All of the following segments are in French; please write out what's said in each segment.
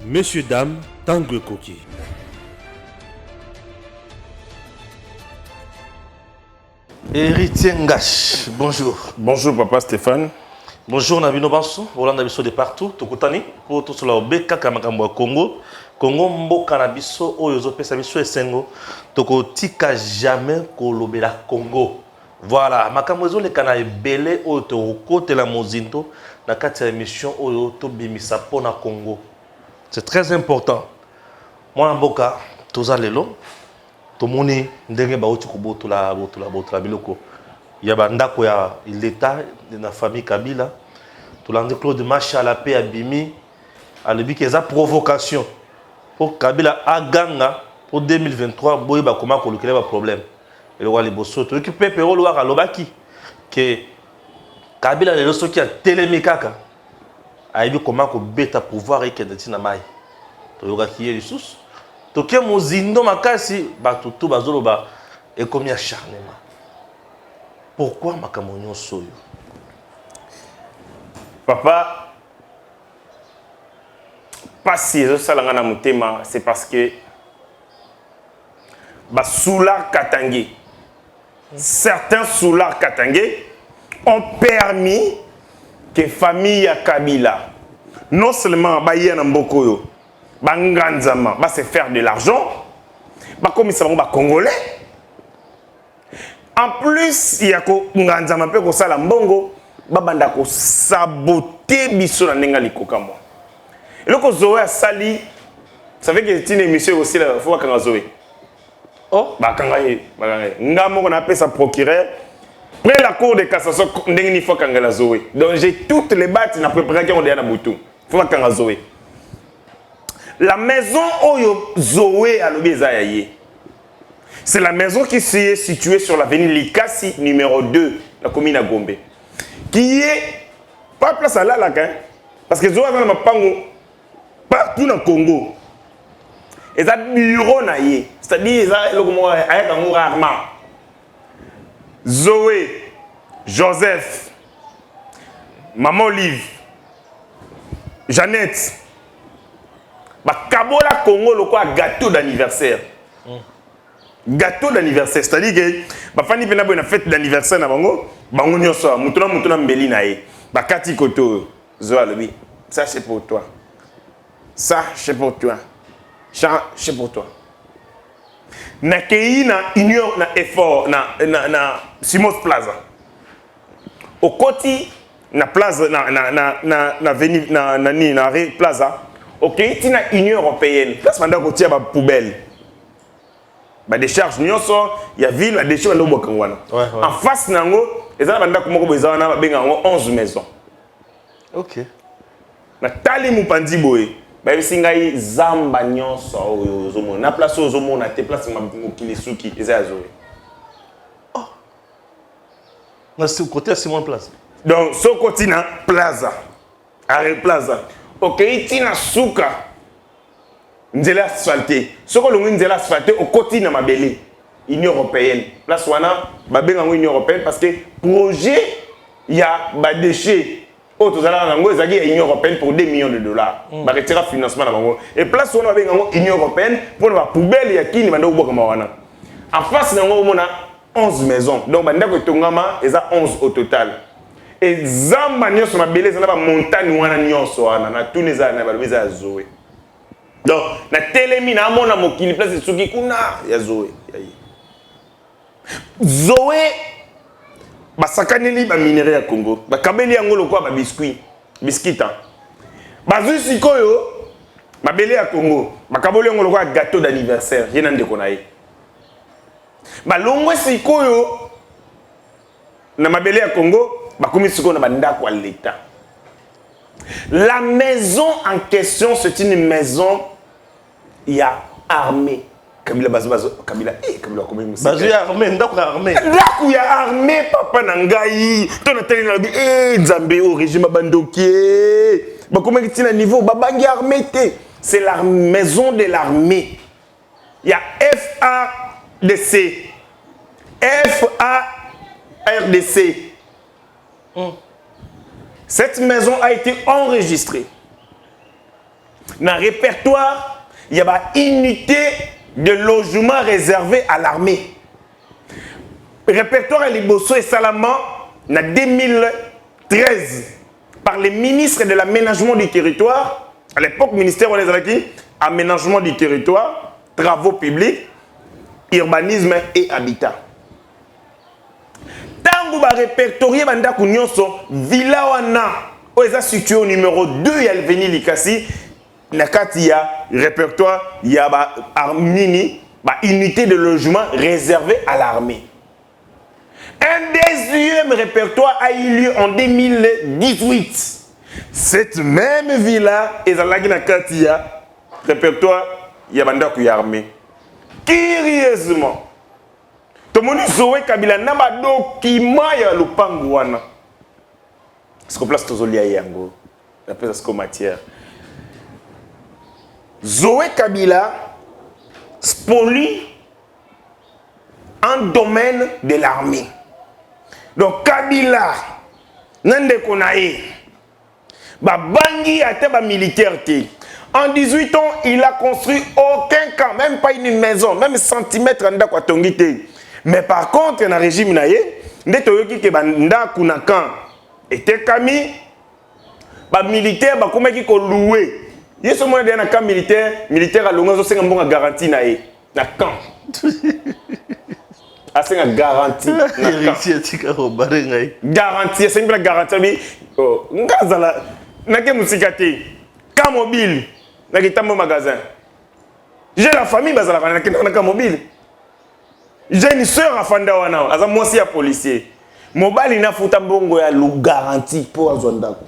Monsieur, dame, Tanguy Koki. Héritier Ngash, bonjour. Bonjour papa Stéphane. Bonjour Nabino Banso, Rolanda Bisso de partout, Tokutani, pour tout cela, Beka Kamakambo Congo. Congo Mboka na biso, Oyozo Pesa Bisso et Sengo, Toko Tika jamais Kolobela Congo. Voilà, Makamwezo le Kana Ebele, Oyo Kote la Mozinto, na kati ya émission Oyo to Bimisa Pona Congo. C'est très important. Moi Mboka, Toza Lelo, Tomoni ndenge bauti kubotula biloko. Ya bandako ya l'État de la famille Kabila. Tolande Claude Macha la paix abimi alobi que ça provocation pour Kabila aganga pour 2023 boy ba comment ko lekela ba problème. Et le roi les bosso to ki pepe ro loa lobaki que Kabila le soki a telemikaka aibi comment ko beta pouvoir et kendati na mai. To yoga ki ye lisusu. To ke mozindo makasi ba tutu bazolo ba et comme acharnement. Pourquoi Makamonyo Soyo? Papa, pas si je suis là mutema, c'est parce que Soula Katangé, certains Soula Katangé ont permis que famille ya Kabila, non seulement Bayana Mbokoyo, Banganzama, va se faire de l'argent, comme ils sont Congolais. En plus, il y a Nganzama pe ko sala mbongo, babanda ko saboter biso na nenga likoka mo. Et le ko Zoé a sali, ça fait que c'est une émission aussi là, faut ka Zoé. Oh, ba kangaye. Ngamo qu'on appelle ça procureur. Après la cour de cassation, ndenge ni faut ka ngala Zoé. Donc j'ai toutes les battes na préparé qu'on est na butu. Faut ka Zoé. La maison oyo Zoé a lobi ezayaye. C'est la maison qui est située sur l'avenue Likasi, numéro 2, la commune à Gombe. Qui est, pas place à l'Alaka, parce que Zoé a un partout dans le Congo. Et ça bureau naïe, c'est-à-dire il y a rarement. Zoé, Joseph, Maman Olive, Jeannette, Kabola Congo, le quoi gâteau d'anniversaire. Gâteau d'anniversaire, c'est-à-dire que ma famille vient une fête d'anniversaire na bango, bango nyoso, mutuna mbeli na ye. Ba kati koto Zoa lobi. Ça c'est pour toi. Ça c'est pour toi. Ça c'est pour toi. Na kei na union na effort na Simos Plaza. Au côté na plaza na veni na plaza. OK, ti na Union européenne. Place manda ko tia ba poubelle. Ba décharge nyonso ya ville la décharge ndo bokangwana. En face nango ezala banda ko moko bezana na benga ngo 11 maisons. OK. Na tali mupandi boye. Ba bisingai zamba nyonso oyo zomo. Na place ozomo na te place mokili suki eza zoe. Oh. Na c'est côté Simon Place. Donc so côté na plaza. Arrêt plaza. OK, itina suka. Nzela asphalté. Ce que l'on nzela asphalté au côté na mabele Union européenne. Place wana ba benga Union européenne parce que projet il y a ba déchets autres ala nango ezaki Union européenne pour 2 millions de dollars. Ba retira financement na bango. Et place wana benga Union européenne pour ba poubelle ya kini banda uboka mawana. En face nango mona 11 maisons. Donc banda ko tongama eza 11 au total. Et zamba nyonso mabele za na ba montagne wana nyonso wana na tuneza na ba beza Zoé. Donc, na telemi na mona mokili place de Suki kuna ya Zoé. Zoé ba sakaneli ba minerai ya Congo. Ba kabeli yango lokwa ba biscuit. Ba zusi koyo ba belé ya Congo. Ba kabeli yango lokwa gâteau d'anniversaire. Yena ndeko na ye. Ba longwe sikoyo na mabele ya Congo, ba komi sikoyo na bandako ya l'État. La maison en question, c'est une maison, il y a armée. Kabila Kabila comment il Bazo ya armée, ndako ya armée. Ndako ya armée, papa nangai. Tona teli na bi Nzambe au régime bandokié. Ba comment il tient niveau babangi armée té. C'est la maison de l'armée. Il y a FARDC. FARDC. Cette maison a été enregistrée. Dans le répertoire, il y a une unité de logement réservé à l'armée. Le répertoire est liboso et salamant en 2013 par les ministres de l'aménagement du territoire. À l'époque, ministère de aménagement du territoire, travaux publics, urbanisme et habitat. Tango va répertorier bandako nyonso villa wana oza situé au numéro 2 ya Avenue Likasi na kati ya répertoire ya ba armini ba unité de logement réservé à l'armée. Un deuxième répertoire a eu lieu en 2018. Cette même villa ezalaki na kati ya répertoire ya bandako ya armée. Curieusement, Tomoni Zoé Kabila na ba document ya lupangu wana. Est-ce que place tozolia yango? La place comme matière. Zoé Kabila spolie un domaine de l'armée. Donc Kabila nande konae ba bangi ate ba militaire te. En 18 ans, il a construit aucun camp, même pas une maison, même centimètre en d'accord tongité. Mais par contre, dans le régime naïe, dès que banda kuna camp était kami, ba militaire ba comment qui ko loué. Il y a ce moment dans camp militaire à longueur c'est un bon garantie naïe, na camp. Ah c'est une garantie. Héritier tika ko barengai. Garantie, c'est une garantie mais ngazala na ke musikate. Camp mobile. Dans mon magasin. J'ai la famille bazala na mobile. J'ai une soeur à Fandawana, aza moi aussi un policier. Mobile na futa mbongo ya lu garantie pour azondako.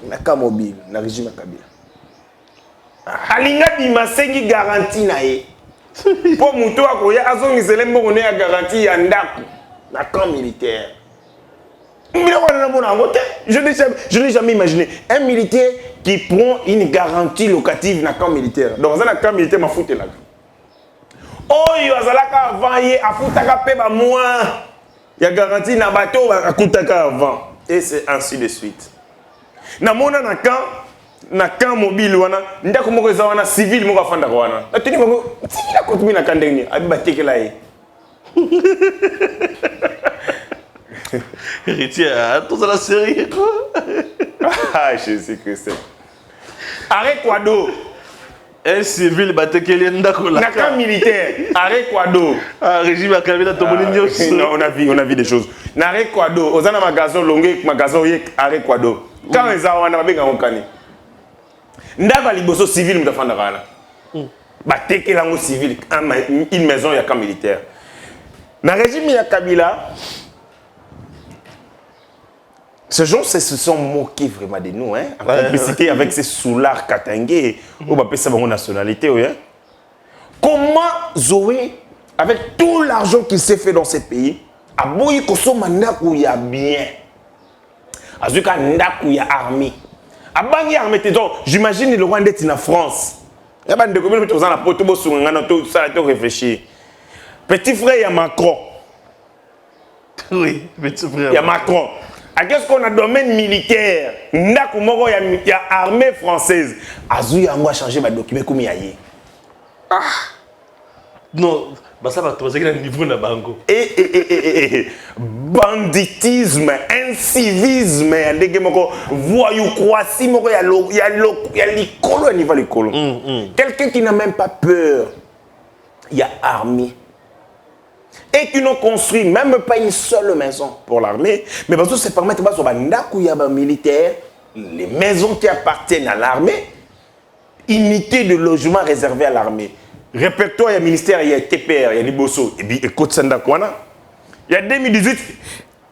Na ka mobile na régime Kabila. Alinga bi masengi garantie na ye. Pour muto akoya azongisele mbongo ne ya garantie ya ndako na camp militaire. Je n'ai jamais imaginé un militaire qui prend une garantie locative dans le camp militaire. Donc, dans le camp militaire, je suis là. Oh, il y a avant, il y a garantie dans le bateau, il y a avant. Et c'est ainsi de suite. Dans le camp mobile, il y a un civil qui est là. Il y a un civil qui est là. Héritier, tout ça la série quoi. Ah, je sais que c'est. Arrêt Kwado. Un civil batekeli ndako la. Naka militaire. Arrêt Kwado. Ah, régime à Kabila tomoni nyos. Non, on a vu des choses. Arrêt Kwado. Ozana magasin longue magasin yek arrêt Kwado. Quand les gens wana babenga ngokani. Ndaba liboso civil mutafanda kana. Batekela ngo civil une maison ya camp militaire. Na régime ya Kabila. Ces gens se sont moqués vraiment de nous, hein, en complicité avec ces soulards katangés, ou on appelle ça une nationalité, oui. Hein. Comment Zoé, avec tout l'argent qu'il s'est fait dans ces pays, a boyi koso mandaku ya bien, a zuka ndaku ya armée, a bangi armée donc j'imagine le Rwanda est en France. Il y a pas de combien de gens na poto bosu ngana tout ça to réfléchir. Petit frère ya Macron. Oui, petit frère. Ya Macron. Qu'est-ce qu'on a domaine militaire? Ndaku moko ya armée française. Azu yango a changé ma document comme yaye. Ah. Non, bah ça va trouver un niveau na bango. Banditisme, incivisme, ndenge moko voyou croisi moko ya likolo niveau likolo. Quelqu'un qui n'a même pas peur. Il y a armée. Et qui n'ont construit même pas une seule maison pour l'armée, mais parce que c'est permettre de faire militaire, les maisons qui appartiennent à l'armée, unité de logement réservée à l'armée. Répertoire, il y a ministère, il y a TPR, il y a Liboso, et puis écoute Sandakwana. Il y a 2018,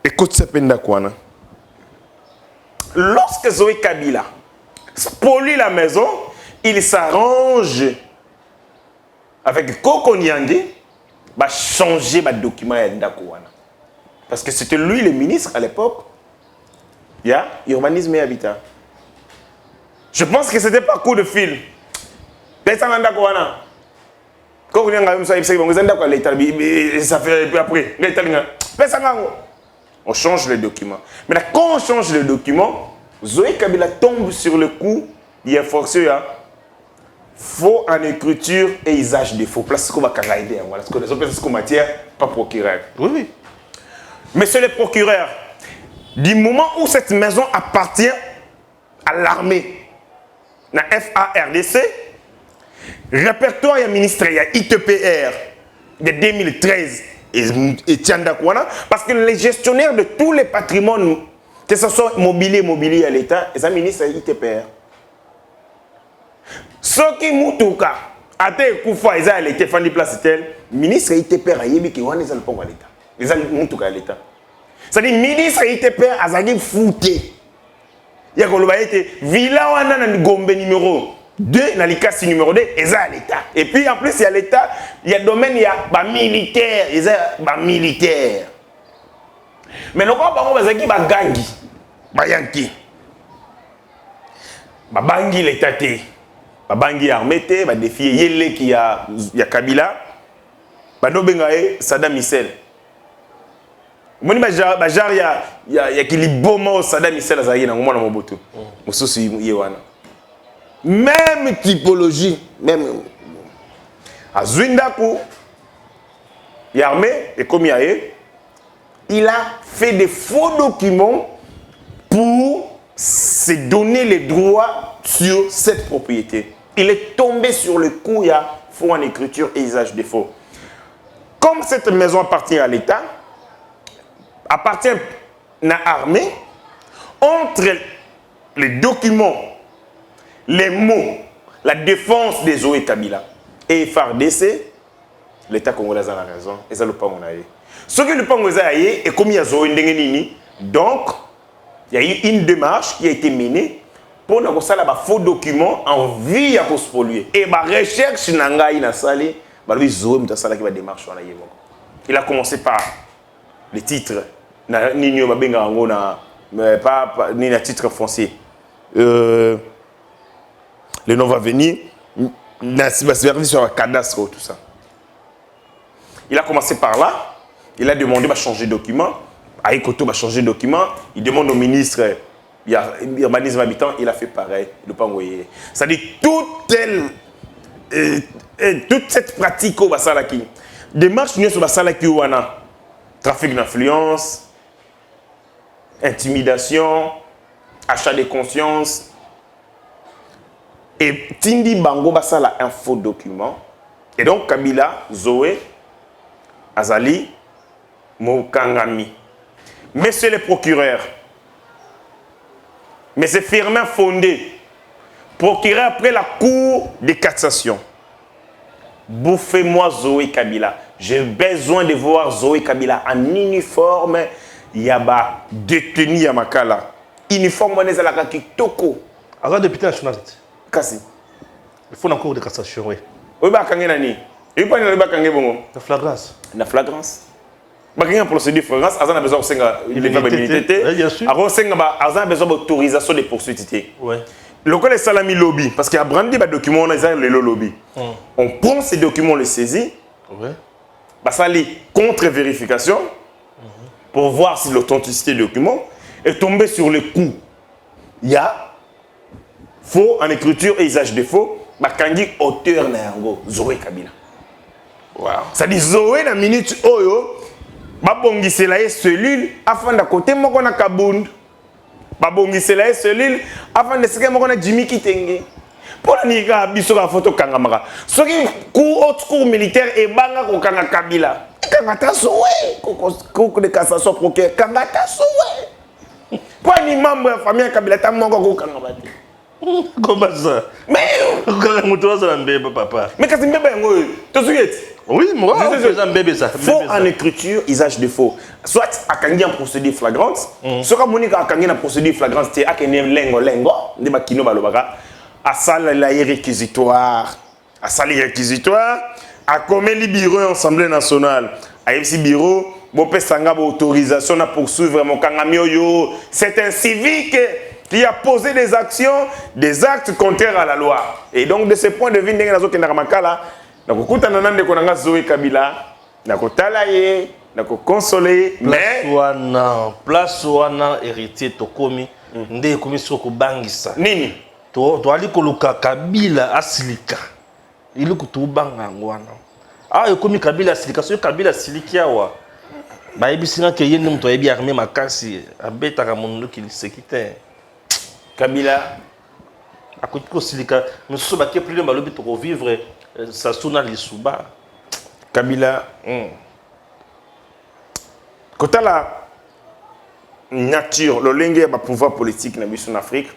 écoute Sependakwana. Lorsque Zoé Kabila spolie la maison, il s'arrange avec Koko Nyandi. Va changer ma document parce que c'était lui le ministre à l'époque. Il y a urbanisme et habitat. Je pense que c'était pas coup de fil. Ça fait après. On change le document. Mais quand on change le document, Zoé Kabila tombe sur le coup. Il y a forcé faux en écriture et usage de faux. Place qu'on va canaliser. Voilà, ce qu'on matière, pas procureur. Oui, oui. Monsieur le procureur, du moment où cette maison appartient à l'armée, la FARDC, répertoire et ministère, il y a ITPR de 2013 et Tiandakwana, parce que les gestionnaires de tous les patrimoines, que ce soit mobilier à l'État, ils ont ministre ITPR. Ce qui moutouka, à tel coup, ils ont l'été, fan de place tel, ministre ITPR a yébi qui ont les alpons à l'État. Ils ont moutouka à l'État. C'est-à-dire, ministre ITPR a zagi fouté. Il y a que villa wana na Gombe numéro 2, na Likasi numéro 2, ils ont à l'État. Et puis en plus, il y a l'État, il y a domaine, il y a militaire, ils ont militaire. Mais le quoi, par exemple, ils ont gangi, yanki. Bangi l'État, bangi armé, défier Yele qui a Kabila, Nobengae, Saddam Hussein. Moni bajar ya kiliboma Saddam Hussein azali na ngoma na Mobutu. Mususu yewana. Même typologie, même Azwindaku Yarmé et comme il a fait des faux documents pour se donner les droits sur cette propriété. Il est tombé sur le coup, il y a faux en écriture et usage des faux. Comme cette maison appartient à l'État, appartient à l'armée, entre les documents, les mots, la défense des Zoé Kabila et FARDC, l'État congolais a la raison, et ça le pas mon aïe. Ce que le Congolais a est comme il y a Zoé Ndengenini, donc il y a eu une démarche qui a été menée pour nous faire des faux documents en vue à se polluer. Et ma recherche n'a pas salé, il a commencé par les titres, ni le titre français. Le nom va venir, sur le cadastre, tout ça. Il a commencé par là, il a demandé de changer de document. Aïkoto va changer de document, il demande au ministre, il y a urbanisme habitant, il a fait pareil, il ne pas envoyer. C'est-à-dire toute cette pratique au Basalaki, démarche sur Basalaki ouana, trafic d'influence, intimidation, achat de conscience, et Tindi Bango Basala un faux document, et donc Kabila, Zoé, Azali, Mokangami. Monsieur le procureur, mais c'est firmement fondé. Procureur après la cour de cassation. Bouffez-moi Zoé Kabila. J'ai besoin de voir Zoé Kabila en uniforme. Yaba détenu Yamakala. Uniforme on est à la Kitoko. Alors député national. Kasi. Il faut une cour de cassation, oui. Oui, bah quand nani. Il pas na ba kangé bongo. La flagrance. La flagrance. Bah quand procédure flagrance, azana besoin de l'immunité. Bien sûr. Alors azana besoin d'autorisation de poursuite. Ouais. Le code est salami lobby parce qu'il y a brandi des documents on a le lobby. On prend ces documents, on les saisit. Ouais. Bah ça lit contre-vérification pour voir si l'authenticité du document est tombée sur le coup. Il y a faux en écriture et usage de faux. Bah kandi auteur na yango Zoé Kabila. Wow. Ça dit Zoé na minute oyo babongisela ye cellule afin de côté moko na Kabund. Babongisela ye cellule afin de seke moko na Jimmy Kitenge. Pour la niga biso ka photo kangamaka. Soki haute cour militaire et banga ko kanga Kabila. Kangata Zoé ko de cassation procureur kangata Zoé. Pour ni membre de famille Kabila ta moko ko kangabati. Comment ça? Mais papa. Mais quand c'est bébé yango to souviens? Oui, moi c'est un bébé ça. Faux en écriture, usage de faux. Soit à kangi en procédure flagrante, soit à Monica à kangi en procédure flagrante, c'est à kenye lengo de makino balobaka, à salle la réquisitoire, à commet le bureau Assemblée nationale, à FC bureau, bopé sanga autorisation à poursuivre mon kangamioyo. C'est un civique qui a posé des actes contraires à la loi. Et donc de ce point de vue, nous avons nakokuta nanande konanga Zoé Kabila nakotala ye nakoconsoler mais place wana héritier tokomi nde komi soko bangisa nini to ali koluka Kabila asilika ili kutubanga ngwana ah komi Kabila asilika so Kabila asiliki awa ba ebisinga ke yende mto ebi armée makasi abetaka mundu ki sekite Kabila akoti ko silika mususu ba ke plus de balobi to vivre sa suna lisuba Kabila kotala nature le lenge ba pouvoir politique na biso en Afrique.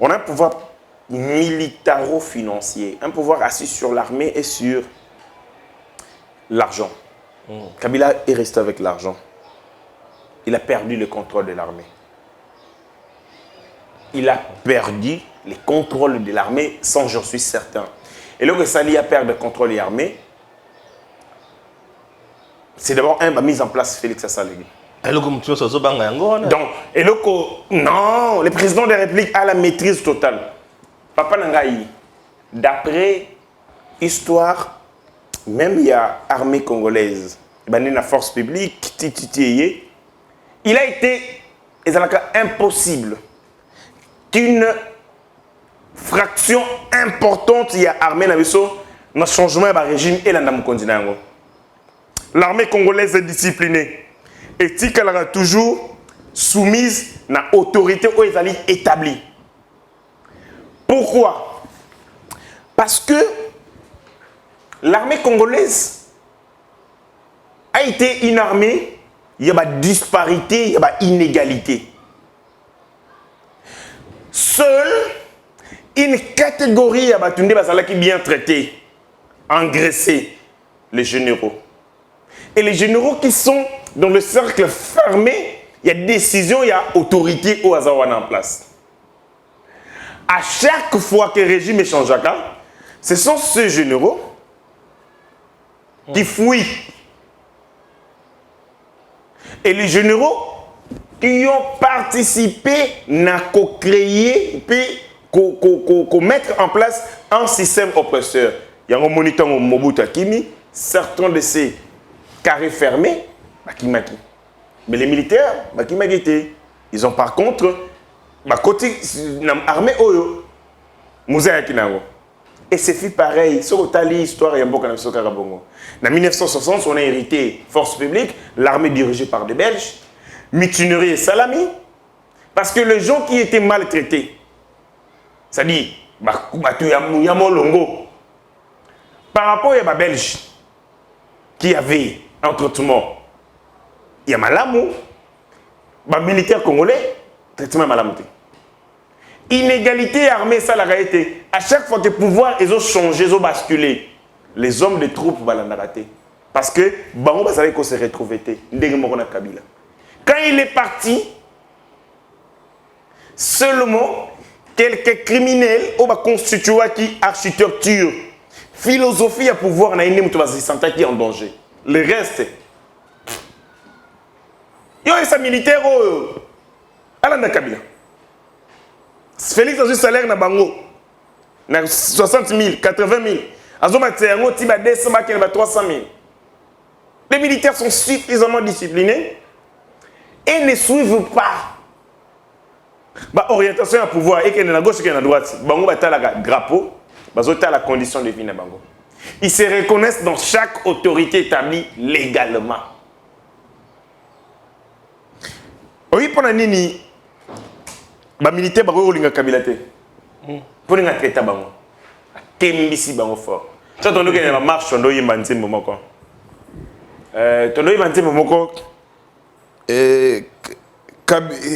On a un pouvoir militaro-financier, un pouvoir assis sur l'armée et sur l'argent. Kabila est resté avec l'argent. Il a perdu le contrôle de l'armée. Il a perdu le contrôle de l'armée, sans j'en suis certain. Et lorsque Sali a perdu le contrôle de l'armée, c'est d'abord mise en place Félix Assalégui. Donc, et non, le président de la République a la maîtrise totale. Papa Nangaï, d'après histoire, même il y a armée congolaise, la force publique, il a été impossible qu'une fraction importante il y a armée dans le changement de régime et dans le continent. L'armée congolaise est disciplinée. Éthique, elle sera toujours soumise à l'autorité où elle est établie. Pourquoi? Parce que l'armée congolaise a été une armée, il y a une disparité, il y a une inégalité. Seule une catégorie qui est bien traitée, engraissée, les généraux. Et les généraux qui sont dans le cercle fermé, il y a décision, il y a autorité au hasard en place. À chaque fois que le régime change, ce sont ces généraux qui fouillent. Et les généraux qui ont participé à créer et mettre en place un système oppresseur. Il y a un moniteur Mobutu Akimi, certains de ces carrés fermés, mais les militaires, ils ont par contre, côté armée Oyo, et c'est fait pareil. Sur l'histoire, il y a beaucoup de Karabongo. En 1960, on a hérité force publique, l'armée dirigée par des Belges, mutinerie et salami, parce que les gens qui étaient maltraités, c'est-à-dire, par rapport à les Belges, qui avaient un traitement, il y a Malamou, les militaires congolais, traitement Malamou. Inégalité armée, ça l'a été. À chaque fois que le pouvoir, ils ont changé, ils ont basculé. Les hommes de troupes, ils ont raté. Parce que, Bango, ça veut qu'on se retrouve. Quand il est parti, seulement quelques criminels ont constitué qui architecture, philosophie à pouvoir, se sentir qui est en danger. Le reste, il y a des militaires à Kabila. Félix a un salaire na bango. 60 000, 80 000. Azoma Tseyango, Tiba 200 000, 300 000. Les militaires sont suffisamment disciplinés et ne suivent pas l'orientation à pouvoir et qu'il y a la gauche et qu'il y a la droite. Bango va la drapeau, la condition de vie na bango. Ils se reconnaissent dans chaque autorité établie légalement. Oui, pour la nini, les militaires sont les Kabila. Pour les traiter, ils sont fort. Tu as entendu qu'il y a une marche, tu as entendu qu'il y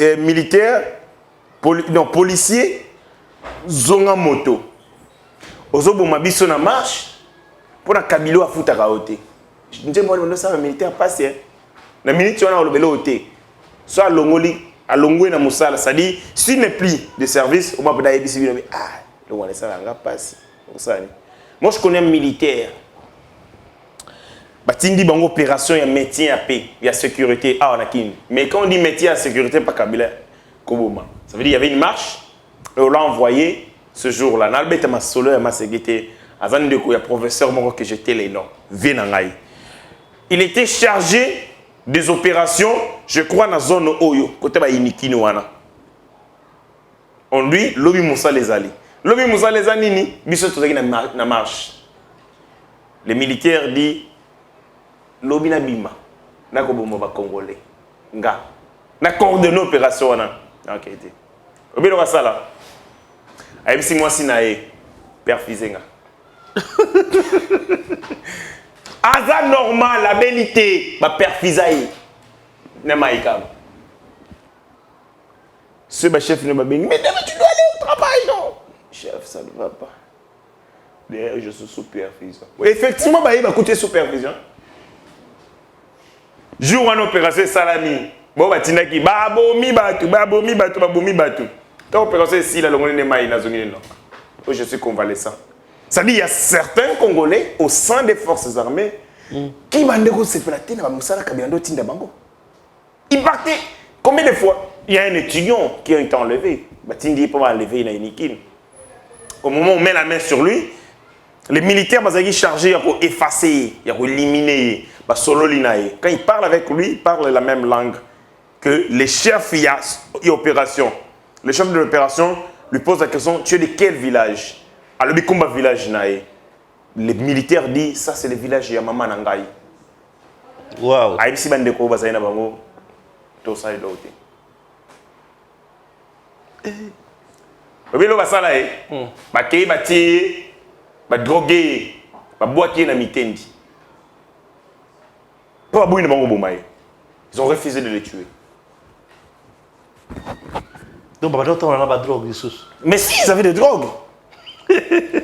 a militaires, policiers, zonga moto. Ozobo mabiso na marche pour la Kabilo à foutre à raoter. Je dis moi on ça militaire passé. La minute on a le vélo ôté. Soit longoli à longwe na musala, ça dit si n'est plus de service, on va pas aider civil mais ah, le on ça va passer. Moi je connais un militaire. Batindi bango opération ya métier à paix, il y a sécurité ah on a kin. Mais quand on dit métier à sécurité pas Kabila Koboma. Ça veut dire il y avait une marche et on l'a envoyé ce jour-là, Nalbeta ma solo et ma sécurité, avant de il y a professeur Moro que j'étais les noms, Venangaï. Il était chargé des opérations, je crois, dans la zone Oyo, côté ba Inikinoana. On lui, lobi Moussa les ali. Lobi Moussa les anini, biso tozaki na marche. Les militaires disent lobi na bima. Na ko bomo ba congolais. Nga. Na coordonné opération wana. OK été. Obi lo sala. Ayebisi moi sinae père Fizenga. Aza normal la bellité ba père Fizaï. Na maïkam. Ce chef ne m'a béni. Mais tu dois aller au travail, non? Chef, ça ne va pas. D'ailleurs, je suis supervision. Oui, effectivement, il va coûter supervision. Jour en opération Salami. Bon, bah, Tinaki, babomi batu. Tant opération ici, la longue n'est pas une zone. Je suis convalescent. Ça dit, il y a certains Congolais au sein des forces armées qui m'ont se platé dans Moussala Kabiando Tindabango. Ils partaient. Combien de fois il y a un étudiant qui a été enlevé? Tindi pas enlevé, il a une. Au moment où on met la main sur lui, les militaires sont chargés pour effacer, pour éliminer. Quand ils parlent avec lui, ils parlent la même langue que les chefs y opération. Le chef de l'opération lui pose la question, tu es de quel village? Alors, il combat village naé. Les militaires disent, ça c'est le village de Yamama Nangai. Waouh. Aïbsi Bandeko Bazaina Bango, tout ça est d'autre. Obilo basala bakei bati ba drogué ba boîtier na mitendi. Pas bouine bango bomaye. Ils ont refusé de les tuer. Donc bah d'autres on a pas de drogue Jesus. Mais si ils avaient des drogues.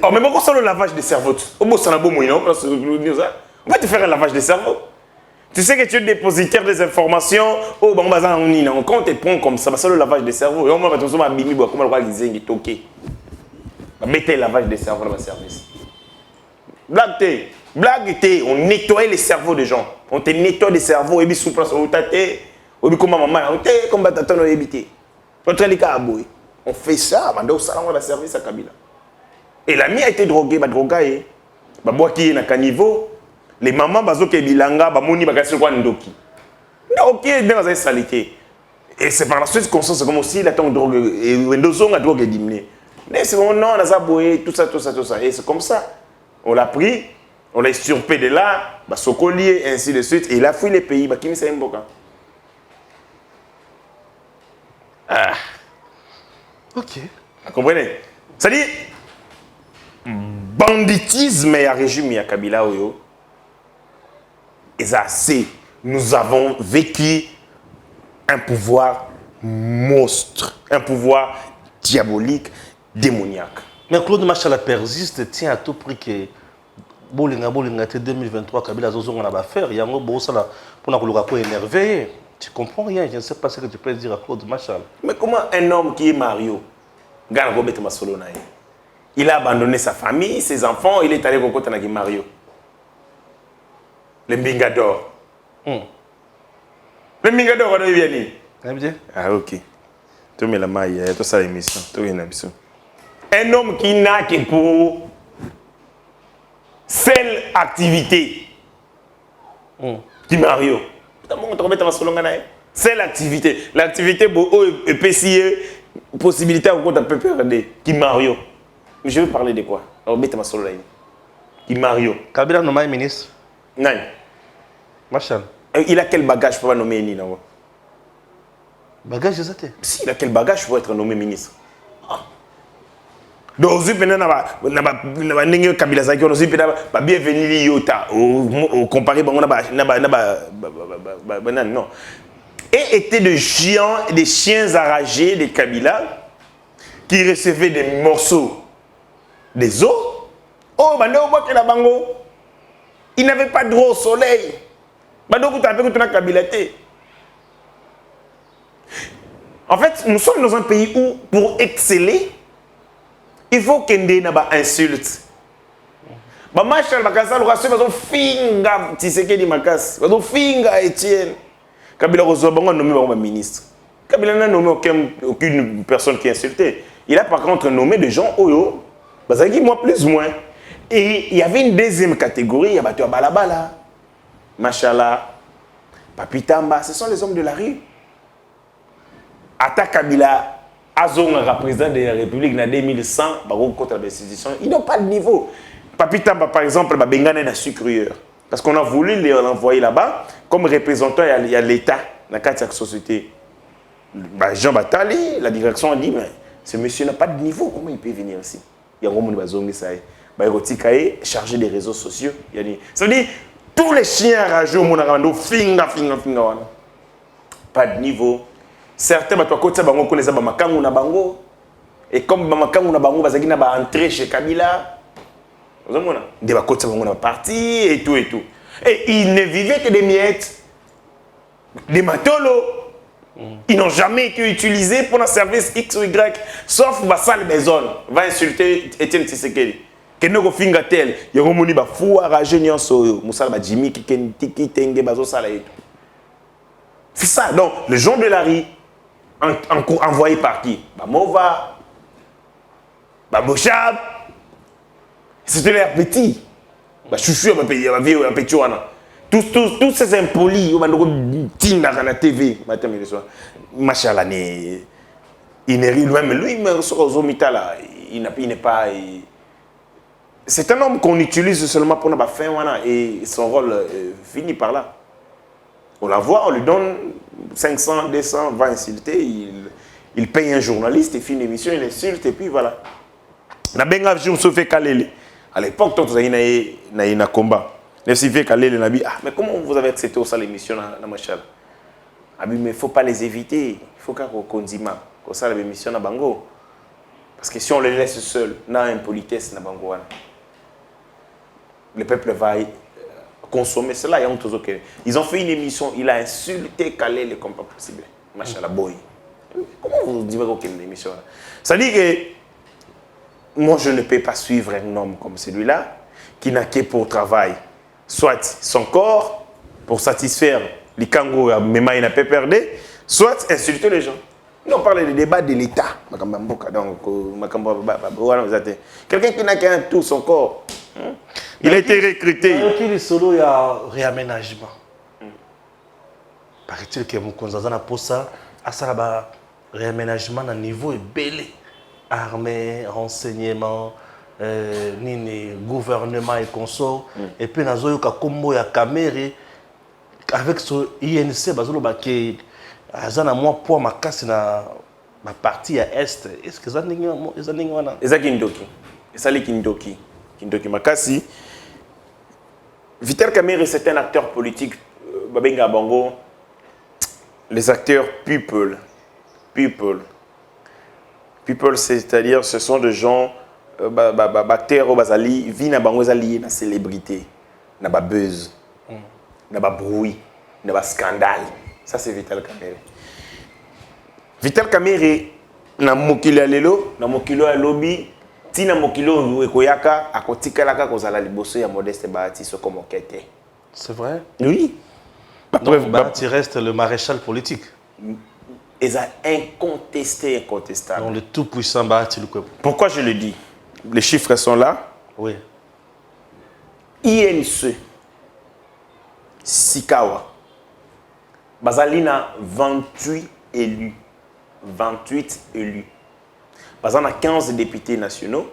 Oh mais pourquoi ça le lavage des cerveaux? Au bout ça na bon moyen, on peut te faire un lavage des cerveaux. Tu sais que tu es dépositaire des informations. Oh, bon, quand on te prend comme ça, c'est le lavage des cerveaux. Et on va te dire, bimi, comment on va dire, toqué. Mettez le lavage des cerveaux dans le service. Blague, on nettoie les cerveaux des gens. On te nettoie les cerveaux, et puis sous place, on tate, et puis comment maman, on te comme t'attends, on éviter. On fait ça, on a le service à Kabila. Et l'ami a été drogué, drogué, qui est dans caniveau. Les mamans bazoke bilanga bamoni bakasi kwa ndoki. Ndoki dans une salité. Et c'est par la suite qu'on sent comme aussi la ton drogue et ndozonga drogue diminuer. Mais c'est bon non, on a ça boé tout ça. Et c'est comme ça. On l'a pris, on l'a extirpé de là, bah sokolier ainsi de suite et il a fui les pays bah kimi c'est mboka. Ah. OK. Vous comprenez? Ça dit banditisme et régime ya Kabila oyo. Et ça, c'est, nous avons vécu un pouvoir monstre, un pouvoir diabolique, démoniaque. Mais Claude Machala persiste, tient à tout prix que Bolinga 2023, Kabila Zozon a affaire, il y a un gros ça pour nous énervé. Tu comprends rien, je ne sais pas ce que tu peux dire à Claude Machala. Mais comment un homme qui est Mario, il a abandonné sa famille, ses enfants, il est allé au côté de Mario? Le Mbingador. Le Mbingador, on est venu. Ah, ok. Tu mets la maille, tu as l'émission. Un homme qui n'a que pour seule activité. Qui Mario. Seule activité. L'activité, est PCE, possibilité à compte un peu perdre. Qui Mario. Mais je veux parler de quoi? Alors, mettez-moi sur le Qui Mario. Kabila nommé ministre. Non. Machala. Il a quel bagage pour nommer Nina? Bagage, c'est ça? Si, il a quel bagage pour être nommé ministre? Donc, si vous avez Kabila Zaki, vous avez bienvenue Yota, comparé à non. Et étaient des chiens enragés de Kabila qui recevaient des morceaux des os. Oh, il n'avait pas de droit au soleil. En fait, nous sommes dans un pays où, pour exceller, il faut qu'il y ait une insulte. Machal Bakasa, le racisme, ils ont finga Tshisekedi Makas, ils ont finga Etienne. Kabila Rozobango a nommé un ministre. Kabila n'a nommé aucune personne qui est insultée. Il a par contre nommé des gens Oyo, moi plus ou moins. Et il y avait une deuxième catégorie, il y a Batua Balabala, Machala, Papitamba, ce sont les hommes de la rue. Ata Kabila Azonga, président de la République, en 2100, contre la décision, ils n'ont pas de niveau. Papi Tamba, par exemple, Bengane est sucreur. Parce qu'on a voulu l'envoyer là-bas comme représentant, il y a l'État dans la société. Jean Batali, la direction a dit, mais ce monsieur n'a pas de niveau, comment il peut venir ici? Il y a un moment où il chargé des réseaux sociaux. Ça veut dire, tous les chiens rageux, finga. Pas de niveau. Certains connaissent Bamakangu na bango. Et comme Bamakangu na bango, ils sont entrés chez Kabila. Vous avez des parti et tout et tout. Et ils ne vivaient que des miettes, des matolos. Ils n'ont jamais été utilisés pour un service X ou Y, sauf Bassal Bezon va insulter Etienne Tshisekedi. Kenoko finga tel, Yoromoni ba fou arranger nyonso, Moussala ba Jimmy ki tiki tenge bazo sala et tout. C'est ça. Donc le Jean de Larry envoyé par qui? Ba Mova, ba Bochab. C'était l'air petit. Bah, chouchou, tous ces impolis, ils sont la TV. Machallah, il n'est même lui, il n'est pas. C'est un homme qu'on utilise seulement pour la fin, et son rôle finit par là. On la voit, on lui donne 500, 200, va insulter, il paye un journaliste, il finit l'émission, il insulte, et puis voilà. La benga, je me suis fait caler. À l'époque, quand vous avez un combat, mais comment vous avez accepté aussi l'émission dans Machal? Mais il ne faut pas les éviter. Il faut qu'on condima. Comme ça, l'émission dans Bango. Parce que si on les laisse seuls, on a une politesse dans Bango. Le peuple va consommer cela. Ils ont fait une émission, il a insulté Kalele comme pas possible. Machallah, boy. Comment vous dites qu'il y a une émission? Ça dit que moi, je ne peux pas suivre un homme comme celui-là, qui n'a que pour travail, soit son corps, pour satisfaire les kangourous, mais il n'a pas perdu, soit insulter les gens. Nous, on parle des débats de l'État. Quelqu'un qui n'a qu'un tout son corps, il a été recruté. Il y a réaménagement. Paraît-il que Moukonzazana pour ça, à ça, réaménagement à niveau est belé. Armée, renseignement, gouvernement et consort. Et puis, nous avons un ya Kamere avec ce INC, qui a un poids ma casse na ma partie à Est. Est-ce que ça n'est pas ça? Kindoki. Ça c'est Kindoki. Kindoki Makasi. Vital Kamere, c'est un acteur politique. Babenga Bango. Les acteurs people. People, c'est-à-dire, ce sont des gens, acteurs, qui vivent dans la célébrité, dans la buzz, dans le bruit, dans le scandale. Ça, c'est Vital Kamere. Vital Kamere, dans Mokilo Alelo, dans Mokilo Alobi, si dans Mokilo Ekoyaka, à Kotikalaka, Kozala Liboso, il y a Modeste Bahati, ce comme Okete. C'est vrai? Oui. Donc, Bahati reste le maréchal politique. Et ça incontestable. Donc, le tout-puissant Bahati Lukwebo. Pourquoi je le dis? Les chiffres sont là. Oui. INC, Sikawa, Bazalina, 28 élus. 28 élus. Bazalina, 15 députés nationaux,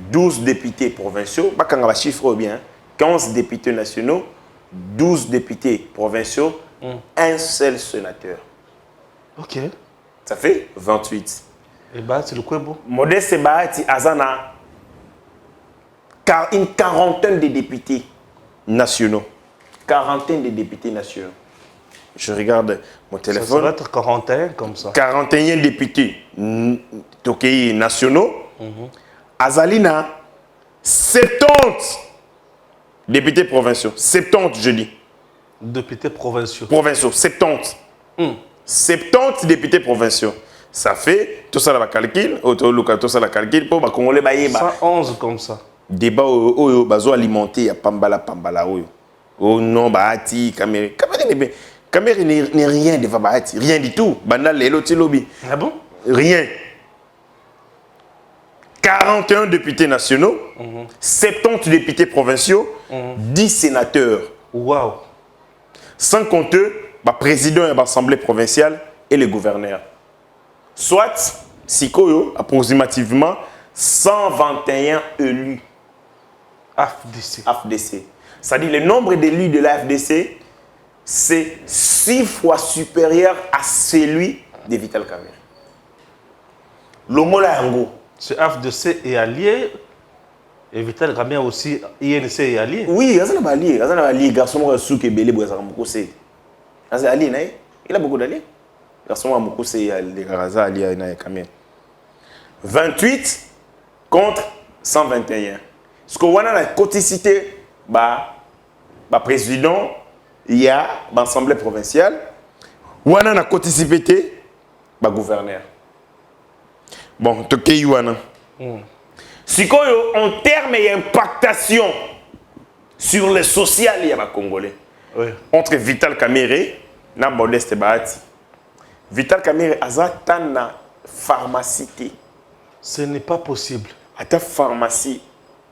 12 députés provinciaux. Pas quand on va chiffrer bien. 15 députés nationaux, 12 députés provinciaux, un seul sénateur. Ok. Ça fait 28. Et Bahati Lukwebo? Modeste Bahati Azana, une quarantaine de députés nationaux. Quarantaine de députés nationaux. Je regarde mon téléphone. Ça doit être 41 comme ça. 41 députés nationaux. Azalina, 70 députés provinciaux. 70, je dis. Députés provinciaux. Provinciaux, 70. 70 députés provinciaux. Ça fait, tout ça la calcul, tout ça la calcul, pour les Congolais, 111 comme ça. Débat au bazo alimenté à Pambala. Oh non, Bahati, Kamere n'est rien devant Bahati, rien du tout. Banal, l'autre lobby. Ah bon? Rien. 41 députés nationaux, 70 députés provinciaux, 10 sénateurs. Waouh! Sans compter le président de l'Assemblée provinciale et le gouverneur. soit sikoyo approximativement 121 élus AFDC. AFDC. C'est-à-dire le nombre d'élus de la FDC, c'est 6 fois supérieur à celui de Vital Kamerhe. Lomola yango. Ce AFDC est allié. Et Vital Kamerhe aussi, INC est allié. Oui, il y a un allié. Garçon qui a souk et belé pour ça. Il a beaucoup d'alliés. Garçon Moko c'est les Garaza alliés na Kamerhe. 28 contre 121. Ce qu'on a la coticité, président, il y a l'Assemblée provinciale, on a la coticité, gouverneur. Bon, tu es Yuana. Si en termes d'impactation sur le social, il y a les Congolais. Oui. Entre Vital Kamerhe et Modeste Bahati. Vital Kamerhe a une pharmacie. Ce n'est pas possible. À ta pharmacie,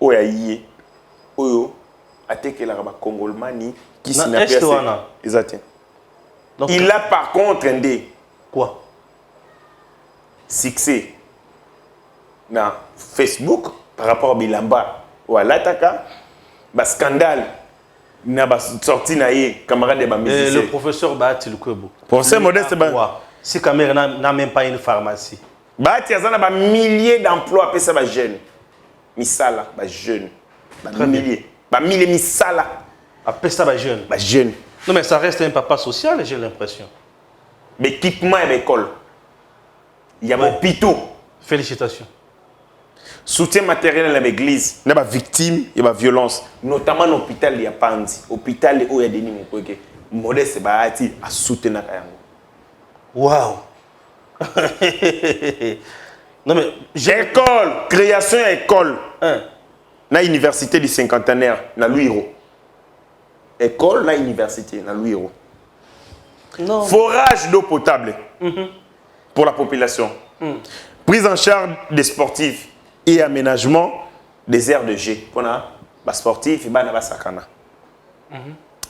oyaïe, oyo, à te que la Congolmani qui s'y n'a pas exact. Il a par contre un des quoi succès dans Facebook par rapport à Bilamba ou à l'Ataka, scandale n'a pas sorti naïe camarade de musicien. Le professeur Bahati Lukwebo. Professeur Modeste si Kamerhe n'a même pas une pharmacie. Bahati a des milliers d'emplois pour ça jeunes. Misala, jeunes. Milliers misala. Après ça, jeune. Jeune. Non, mais ça reste un papa social, j'ai l'impression. L'équipement et l'école. Il y a un hôpital. Félicitations. Soutien matériel à l'église. Il y a des victimes, il y a des violences. Notamment à l'hôpital, il y a Pandi. L'hôpital où il y a des nids. Modeste Bahati a soutenu. Waouh! Non, mais école, création école. Hein? Na université du cinquantenaire, na Louiro. École, na université, na Louiro. Non. Forage d'eau potable pour la population. Prise en charge des sportifs et aménagement des aires de jeu. Pour les sportifs et les sakana.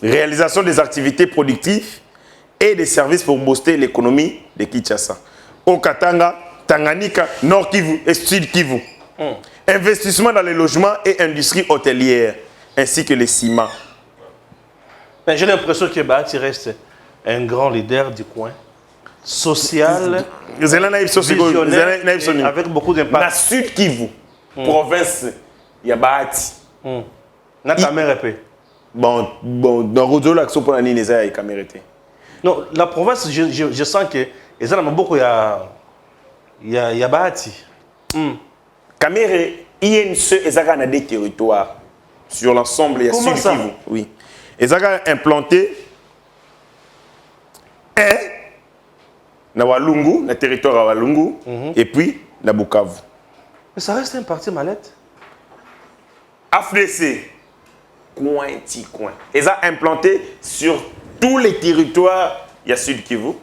Réalisation des activités productives et des services pour booster l'économie de Kinshasa. Au Katanga, Tanganyika, Nord Kivu et Sud Kivu. Investissement dans les logements et industries hôtelières, ainsi que les ciments. J'ai l'impression que Bahati reste un grand leader du coin, social, visionnaire, avec beaucoup d'impact. Dans Sud Kivu, province, il y a Bahati. Na Kamerhe épée. Bon, dans Rodzo, l'action pour la ligne, il y a Kamerhe. Non, la province, je sens que il y a Bahati. Kamerhe, INC, a des territoires sur l'ensemble. Comment ça? Oui. Ils ont implanté na Walungu, na territoire à Walungu, et puis na Bukavu. Mais ça reste un parti mallette. AFDC, coin. Ils ont implanté sur tous les territoires, il y a Sud Kivu.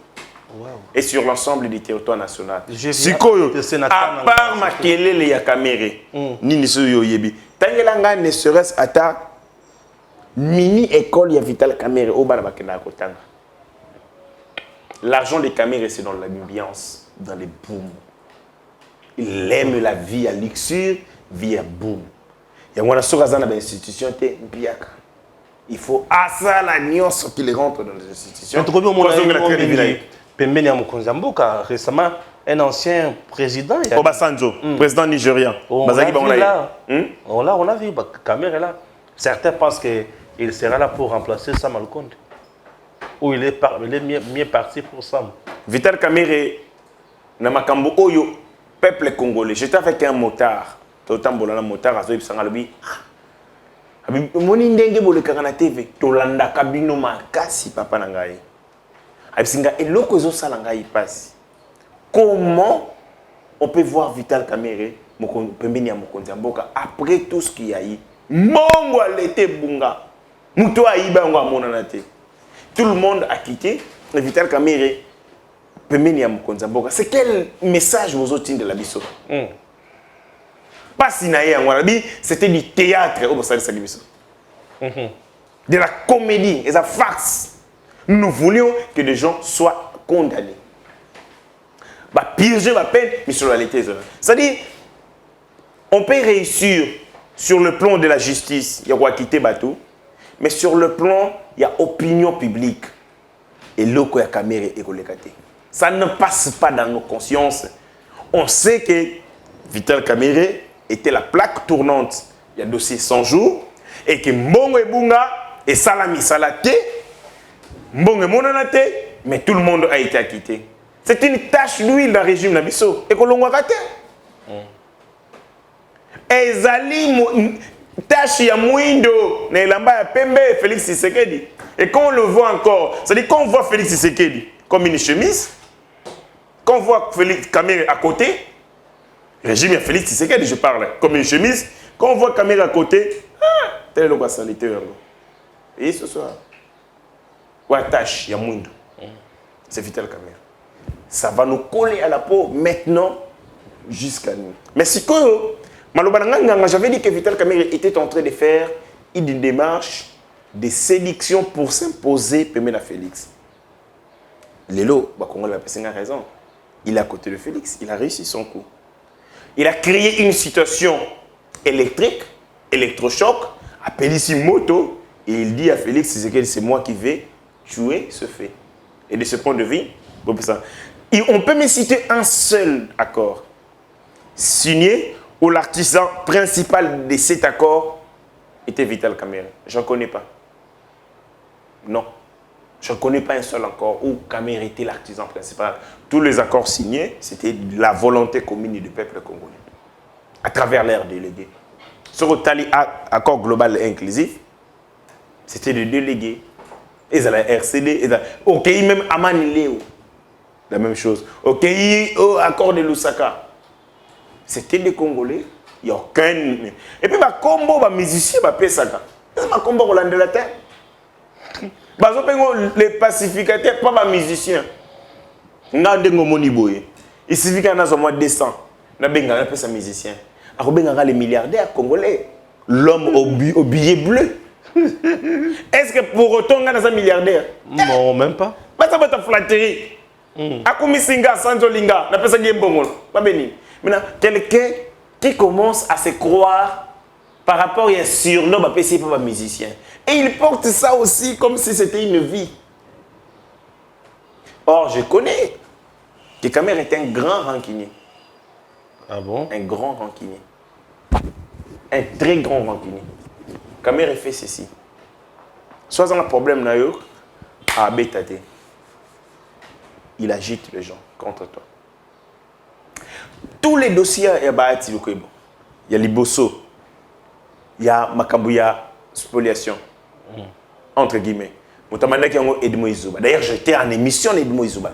Wow. Et sur l'ensemble du territoire national. Sikoyo, à part Makelele ya Kamerhe, nini so yoyebi. Tangelanga ne serait-ce à ta mini école ya Vital Kamerhe au bana bakena kotanga. L'argent de Kamerhe c'est dans l'ambiance, dans les booms. Il aime la vie à luxure, vie à boom. Il y a une institution te mpiaka. Il faut asa la nuance qui les rentre dans les institutions. Pembeni ya Mokonzi Mboka, récemment, un ancien président. Obasanjo, président nigérien. On a vu Kamerhe là. Certains pensent qu'il sera là pour remplacer Sam Alkonde. Ou il est mieux parti pour Sam. Vital Kamerhe, na makambo oyo, peuple congolais. J'étais avec un motard. Totambola motard, azo ibsanga lobi. Moni ndenge bole kakana TV. Tolanda kabino makasi papa na ngai. Comment on peut voir Vital Kamerhe après tout ce qu'il y a eu? Mongo l'été bunga. Tout le monde a quitté Vital Kamerhe. C'est quel message vous avez de la biso? Pas si c'était du théâtre de la comédie et la farce. Nous voulions que les gens soient condamnés. piéger ma peine, mais sur la réalité. C'est-à-dire, on peut réussir sur le plan de la justice, il y a quitter bateau, mais sur le plan, il y a opinion publique. Et l'eau il y a caméra et ça ne passe pas dans nos consciences. On sait que Vital Kamerhe était la plaque tournante. Il y a dossier 100 jours. Et que Mbongo et Bunga et Salami Salate, Mbongo et Monanate, mais tout le monde a été acquitté. C'est une tâche d'huile dans le régime Nabiso. Et que l'on va rater. Et Zali, tâche ya Mouindo, Nelamba Pembe et Félix Tshisekedi. Et quand on le voit encore, c'est-à-dire quand on voit Félix Tshisekedi comme une chemise, quand on voit Félix Kamerhe à côté, régime il y a Félix Tshisekedi, je parle, comme une chemise, quand on voit Kamerhe à côté, tel est le roi sanitaire. Et ce soir, Ouattache, il y a Mouindo. C'est Vital Kamerhe. Ça va nous coller à la peau maintenant jusqu'à nous. Mais si que j'avais dit que Vital Kamerhe était en train de faire une démarche de séduction pour s'imposer Pemela Félix. Lélo, Congolais a raison. Il est à côté de Félix. Il a réussi son coup. Il a créé une situation électrique, électrochoc, appelé ici moto, et il dit à Félix, c'est moi qui vais tuer ce fait. Et de ce point de vue, on peut me citer un seul accord signé où l'artisan principal de cet accord était Vital Kamerhe. Je n'en connais pas. Non. Je ne connais pas un seul accord où Kamerhe était l'artisan principal. Tous les accords signés, c'était la volonté commune du peuple congolais, à travers leurs délégués. Sur le accord global et inclusif, c'était des délégués. Et ça la RCD, au pays même Amani Léo, la même chose. Au pays, au accord de Lusaka, c'était des Congolais. Il n'y a aucun. Et puis, combo, musicien, Pesaka. C'est combo Roland de la terre. Les pacificateurs, pas les musiciens. Il suffit qu'il y en a moins de 200. Il y a des musiciens. Il y a les milliardaires congolais. L'homme au billet bleu. Est-ce que pour autant, il y a des milliardaires? Non, même pas. Ça va être flatterie. Akumisinga, Sanjolinga, n'a pas ça pas béni. Maintenant, quelqu'un qui commence à se croire par rapport à un surnom, c'est pas un musicien. Et il porte ça aussi comme si c'était une vie. Or, je connais que Kamerhe est un grand rancunier. Ah bon? Un grand rancunier. Un très grand rancunier. Kamerhe fait ceci. Soit un problème, à Bétate. Il agite les gens contre toi. Tous les dossiers, il y a Liboso, il y a Makabouya, spoliation, entre guillemets. D'ailleurs, j'étais en émission d'Edmo Izuba.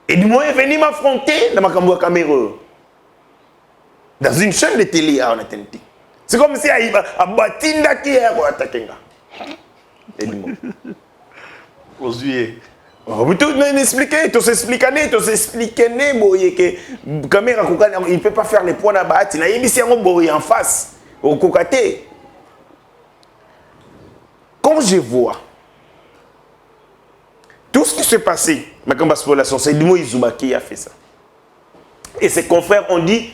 Edmo est venu m'affronter dans Makabouya Cameroun. Dans une chaîne de télé à Onatenti. C'est comme si il a battu qui est à Takenga. Edmo. Aux yeux. Tout m'expliquer, tout s'expliquer, que caméra il ne peut pas faire les points à battre. Il a mis en face, au cocaté. Quand je vois tout ce qui s'est passé, c'est Edmo Izuba qui a fait ça. Et ses confrères ont dit,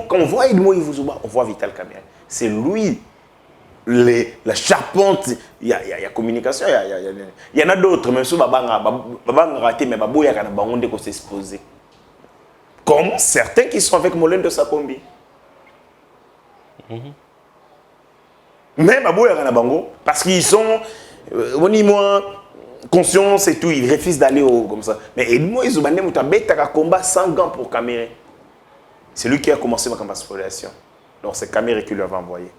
quand on voit Edmo Izuba, on voit Vital Kamerhe. C'est lui. La charpente, il y a communication, il y en a d'autres, même si on a raté, mais il y a des gens qui s'exposer. Comme certains qui sont avec Molen de Sakombi. Mais parce qu'ils sont moins conscients et tout, ils refusent d'aller comme ça. Mais Edmo Izuba a combat sans gants pour Kamerhe. C'est lui qui a commencé ma campagne de spoliation. Donc c'est Kamerhe qui lui avait envoyé.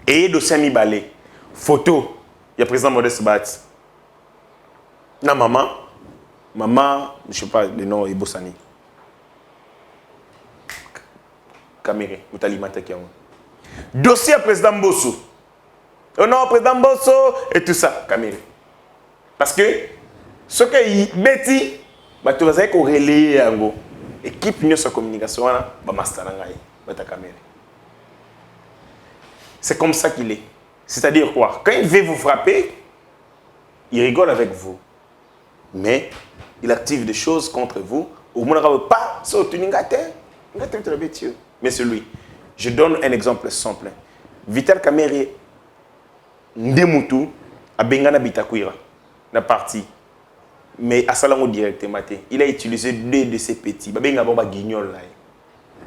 Et dossier mi balé. Photo, il y a président Modeste Bat. Na maman, je ne sais pas le nom, Ibosani. Kamerhe, vous t'alimentez qui dossier président Bosso. Oh non, président Bosso et tout ça, Kamerhe. Parce que ce que Betty, tu vas relayer équipe de sa communication, Kamerhe. C'est comme ça qu'il est. C'est-à-dire quoi? Quand il veut vous frapper, il rigole avec vous. Mais il active des choses contre vous. Au moins, pas, mais c'est lui. Je donne un exemple simple. Vital Kamerhe, Ndemutu, a Bengana Bitakuira, la partie. Mais à Salango directement, il a utilisé 2 de ces petits. Babenga Baba Guignol là.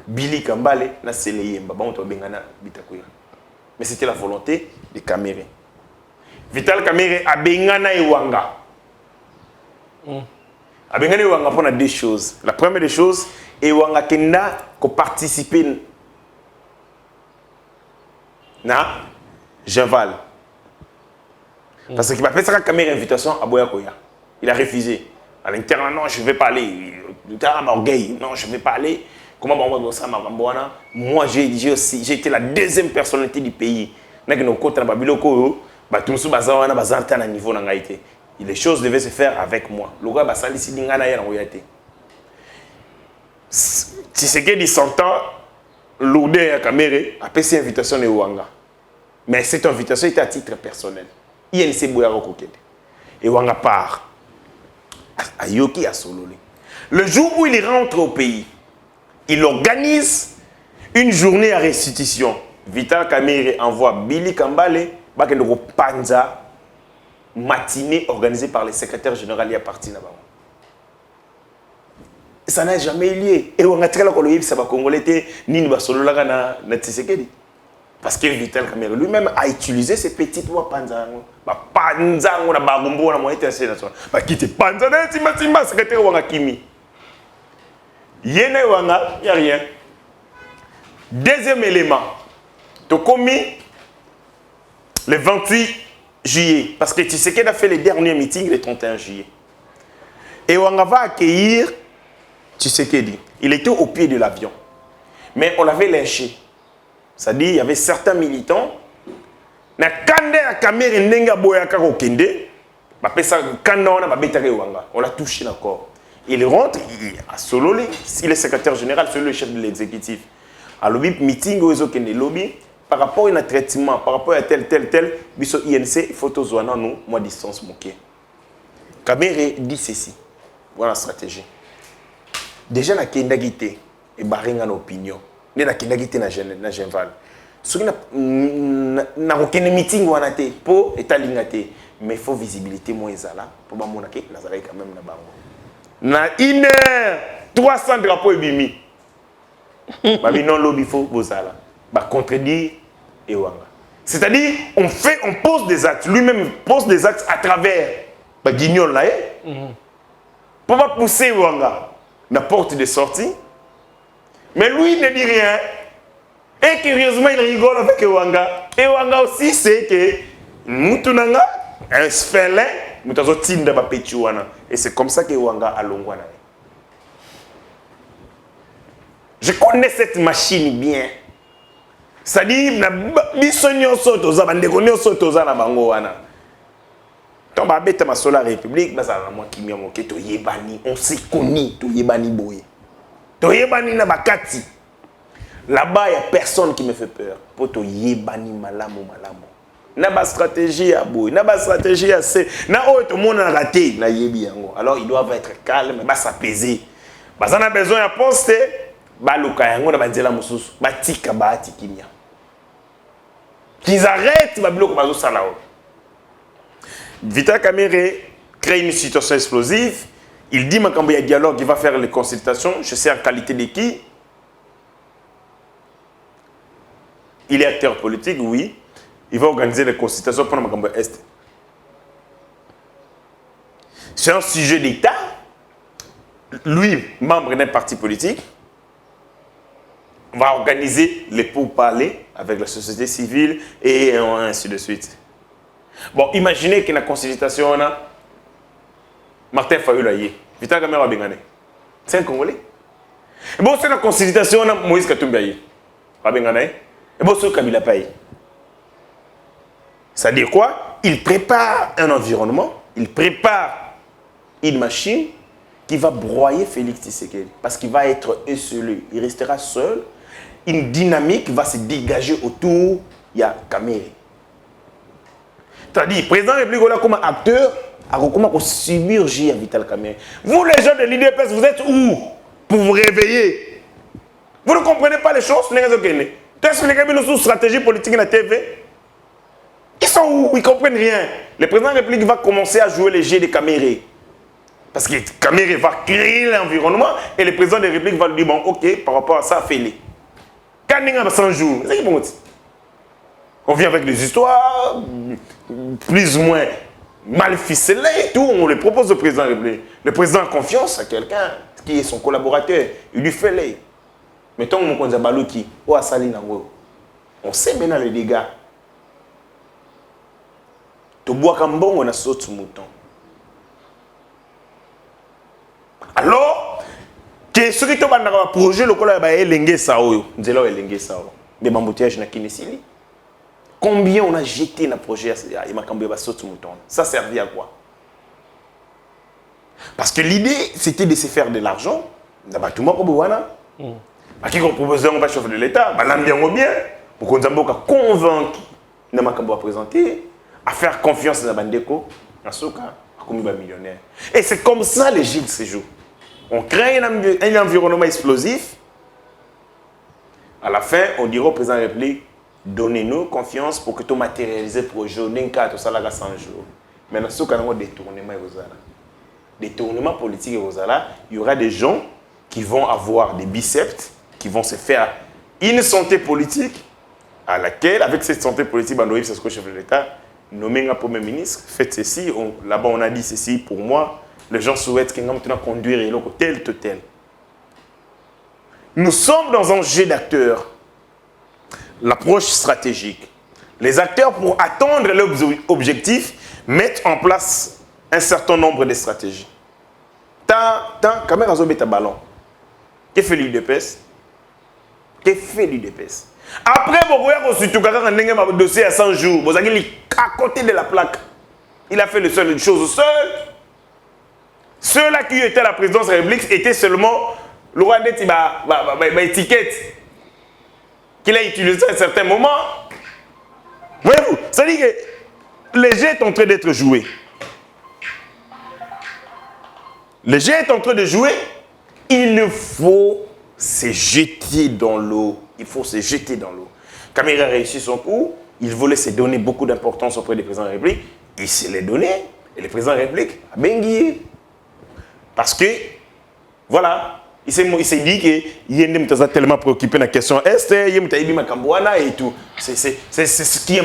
Billy Kambale, na Seleye, Baba Bengana Bitakuira. Mais c'était la volonté de Kamerhe. Vital Kamerhe a Bengana Ewanga. A Bengana Ewanga pour 2 choses. La première des choses, Ewanga Kenda ko participer na Jean-Val. Parce qu'il m'a fait ça Kamerhe invitation à Boyakoya. Il a refusé. À l'intérieur, non, je ne vais pas aller. Non, je ne vais pas aller. Comment on va ça, moi, j'ai été la 2e personnalité du pays. Les choses devaient se faire avec moi. Le gars, si c'est 100 ans, l'ourdé à Kamerhe a fait cette invitation de Wanga. Mais cette invitation était à titre personnel. Il y a une Boyaro Kokede. Et Wanga part. Ayoki a Sololé. Le jour où il rentre au pays, il organise une journée à restitution. Vital Kamerhe envoie Billy Kambale, Bakendoko Panza, matinée organisée par le secrétaire général à partir là-bas. Ça n'a jamais eu lieu. Et on a très là que ça va congolais ni nous Sololaga na Tshisekedi. Parce que Vital Kamerhe lui-même a utilisé ces petites voix Panza. Panza, on a bagumbo, on a moyen international. Qui te Panza, Timba, secrétaire Wanga Kimi. Yene Wanga, il n'y a rien. Deuxième élément, tu as commis le 28 juillet. Parce que Tshisekedi a fait le dernier meeting le 31 juillet. Et Wanga va accueillir Tshisekedi. Il était au pied de l'avion. Mais on l'avait lynché. C'est-à-dire, il y avait certains militants. Na kande ya Kamerhe nenga boyaka kokende. Ba pesa kanda wana ba betaka Wanga. On l'a touché d'accord. Il rentre, il a Sololé, il est secrétaire général, c'est le chef de l'exécutif. À lobby meeting au kende lobby par rapport à un traitement, par rapport à tel biso INC photo zoana nous moi distance moké. Kamerhe dit ceci. Voilà la stratégie. Déjà na kendagité et baringa na opinion. Ne na kendagité na Jean-Val. Ce qui n'a aucun meeting ou anaté pour étalingaté, mais il faut visibilité moins là pour mamonake nazaré quand même na bango. Na 1 heure 300 drapeaux bimi. Babi non lobby faut bozala. Ba contredire Ewanga. C'est-à-dire on pose des actes, lui-même pose des actes à travers ba guignol là pour pas pousser Ewanga na porte de sortie. Mais lui ne dit rien. Et curieusement, il rigole avec Ewanga. Ewanga aussi, c'est que Moutounanga, un sphélin, Moutazo Tinda Bapechuana. Et c'est comme ça que Ewanga a l'ongwana. Je connais cette machine bien. C'est-à-dire, Bissonio Sotoza, Bandegonio Sotoza, na Bangoana. Tant Babeta ma sola République, Bazara, moi qui m'y a moqué, Toyebani, on s'est connu, Toyebani Boye. Toyebani na Bakati. Là-bas, il n'y a personne qui me fait peur. Poto yebani malamu. Na ba stratégie à boy, na ba stratégie à c. Na o tout le monde a raté, na yebi yango. Alors ils doivent être calmes, ba s'apaiser. Ba ça a besoin de poster, ba luka yango na banzela mususu, ba tika ba atikimia. Qu'ils arrêtent ba bloc bazo salao. Vital Kamerhe crée une situation explosive. Il dit makambo ya dialogue, il va faire les consultations, je sais en qualité de qui. Il est acteur politique, oui. Il va organiser les consultations pour le Makambo Est. C'est un sujet d'État. Lui, membre d'un parti politique, va organiser les pourparlers avec la société civile et ainsi de suite. Bon, imaginez que la consultation, on a Martin Fayulu, Vital Kamerhe Bengane. C'est un Congolais. Et bon, c'est la consultation, on a Moïse Katumbi. Bengane. Et bon, ce Kabila paye. Ça veut dire quoi? Il prépare un environnement, il prépare une machine qui va broyer Félix Tshisekedi. Parce qu'il va être esselé. Il restera seul. Une dynamique va se dégager autour de Kamerhe. C'est-à-dire, le président de la République comme acteur, comment subir J à Vital Kamerhe. Vous les gens de l'IDPS, vous êtes où pour vous réveiller? Vous ne comprenez pas les choses? Tu expliquez une stratégie politique dans la TV. Ils sont où? Ils ne comprennent rien. Le président de la République va commencer à jouer les jeux de Kamerhe. Parce que Kamerhe va créer l'environnement et le président de la République va lui dire bon, ok, par rapport à ça, fais-le. Quand il y a 100 jours, c'est bon. On vient avec des histoires plus ou moins mal ficelées et tout. On les propose au président de la République. Le président a confiance à quelqu'un qui est son collaborateur. Il lui fait les. Mettons mon konza baluki, ou à Salinango. On sait maintenant les dégâts. Tu bois comme bon, on a sauté mouton. Alors, que ce qui est un projet, le col est l'engé sao. Nous allons l'engé sao. Des embouteillages na kinesili. Combien on a jeté dans le projet et ma cambé va sauter mouton. Ça servait à quoi? Parce que l'idée, c'était de se faire de l'argent. D'abord, tout le monde a qui proposait on va chef de l'État, l'ambiance bien, pour qu'on ait convaincu de ma cambé à présenter, à faire confiance dans la Bandeko, en ce cas, à comme millionnaire. Et c'est comme ça les Gilles se jouent. On crée un environnement explosif. À la fin, on dira au président de la République, donnez-nous confiance pour que tout matérialise le projet. D'un cas, tout ça là 100 jours. Mais dans ce cas, on a des tournements politiques et il y aura des gens qui vont avoir des biceps, qui vont se faire une santé politique à laquelle, avec cette santé politique, c'est ce que le chef de l'État, nommé un premier ministre, faites ceci, là-bas on a dit ceci pour moi, les gens souhaitent qu'ils maintenant conduire et tel, tel. Nous sommes dans un jeu d'acteurs. L'approche stratégique. Les acteurs, pour atteindre leurs objectifs, mettent en place un certain nombre de stratégies. Caméra zombie ta ballon. Que fait l'UDPS? Que fait l'UDPS? Après, vous voyez un dossier à 100 jours. Vous avez à côté de la plaque. Il a fait le seul chose seul. Ceux-là qui étaient à la présidence de la République étaient seulement le roi étiquette qu'il a utilisé à un certain moment. Voyez-vous, ça dit que le jeu est en train d'être joué. Le jeu est en train de jouer. Il faut se jeter dans l'eau. Il faut se jeter dans l'eau. Kamerhe a réussi son coup. Il voulait se donner beaucoup d'importance auprès du président de la République. Il se l'est donné. Et le président de la République a benguillé. Parce que, voilà, il s'est dit qu'il est tellement préoccupé de la question Est, il est et tout. C'est ce qui est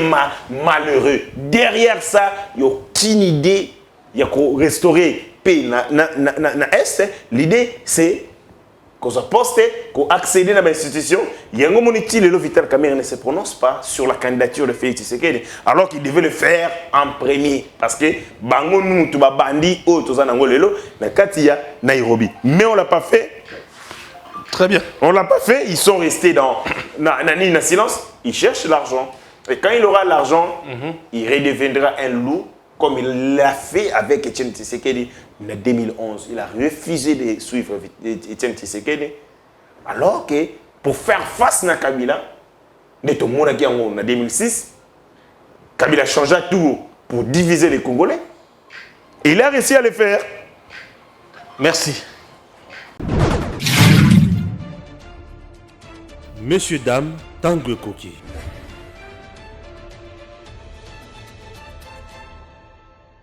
malheureux. Derrière ça, il n'y a aucune idée. Il y a qu'à restaurer paix na Est. L'idée, c'est qu'on se poste, qu'on accède à l'institution. Il y a un moment où le Vital Kamerhe ne se prononce pas sur la candidature de Félix Tshisekedi, alors qu'il devait le faire en premier. Parce que, bango nous, tout bandi, tout ça, na Katia, Nairobi. Mais on ne l'a pas fait. Très bien. On ne l'a pas fait. Ils sont restés dans silence. Ils cherchent l'argent. Et quand il aura l'argent, il redeviendra un loup, comme il l'a fait avec Etienne Tshisekedi en 2011. Il a refusé de suivre Etienne Tshisekedi. Alors que pour faire face à Kabila, en 2006, Kabila changea tout pour diviser les Congolais. Et il a réussi à le faire. Merci. Messieurs, dames, Tanguy Koki.